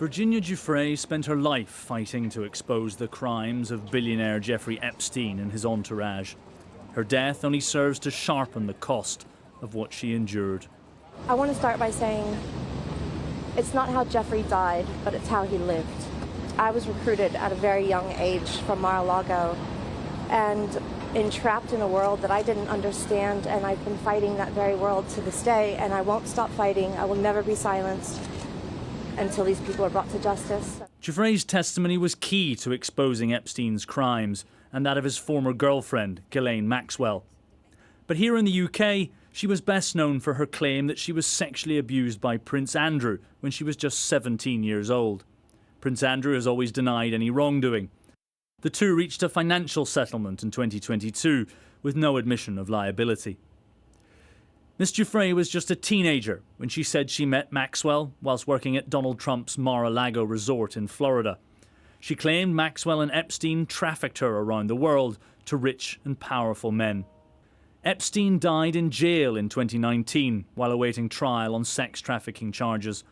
Virginia Giuffre spent her life fighting to expose the crimes of billionaire Jeffrey Epstein and his entourage. Her death only serves to sharpen the cost of what she endured. I want to start by saying it's not how Jeffrey died, but it's how he lived. I was recruited at a very young age from Mar-a-Lago and entrapped in a world that I didn't understand, and I've been fighting that very world to this day, and I won't stop fighting. I will never be silenced until these people are brought to justice. Giuffre's testimony was key to exposing Epstein's crimes and that of his former girlfriend, Ghislaine Maxwell. But here in the UK, she was best known for her claim that she was sexually abused by Prince Andrew when she was just 17 years old. Prince Andrew has always denied any wrongdoing. The two reached a financial settlement in 2022 with no admission of liability. Miss Giuffre was just a teenager when she said she met Maxwell whilst working at Donald Trump's Mar-a-Lago resort in Florida. She claimed Maxwell and Epstein trafficked her around the world to rich and powerful men. Epstein died in jail in 2019 while awaiting trial on sex trafficking charges.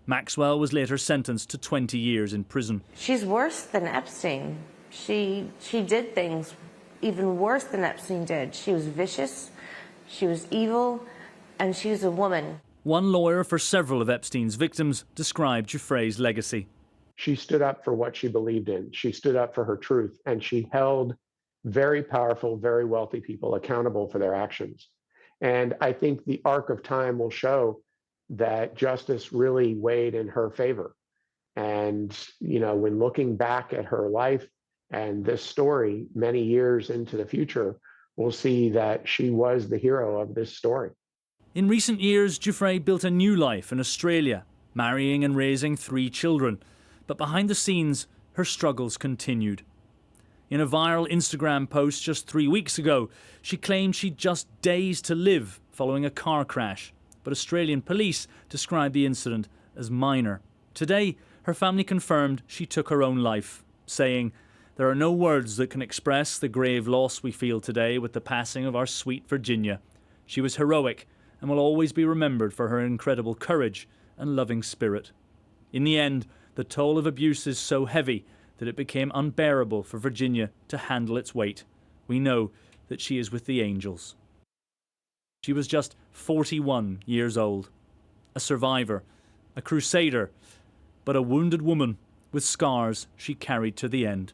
Maxwell was later sentenced to 20 years in prison. She's worse than Epstein. She did things even worse than Epstein did. She was vicious, she was evil, and she was a woman. One lawyer for several of Epstein's victims described Giuffre's legacy. She stood up for what she believed in. She stood up for her truth, and she held very powerful, very wealthy people accountable for their actions. And I think the arc of time will show that justice really weighed in her favor. And, when looking back at her life and this story many years into the future, we'll see that she was the hero of this story. In recent years, Giuffre built a new life in Australia, marrying and raising 3 children. But behind the scenes, her struggles continued. In a viral Instagram post just 3 weeks ago, she claimed she'd just days to live following a car crash. But Australian police described the incident as minor. Today, her family confirmed she took her own life, saying, "There are no words that can express the grave loss we feel today with the passing of our sweet Virginia. She was heroic and will always be remembered for her incredible courage and loving spirit." In the end, the toll of abuse is so heavy that it became unbearable for Virginia to handle its weight. We know that she is with the angels. She was just 41 years old, a survivor, a crusader, but a wounded woman with scars she carried to the end.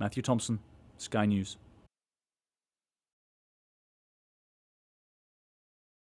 Matthew Thompson, Sky News.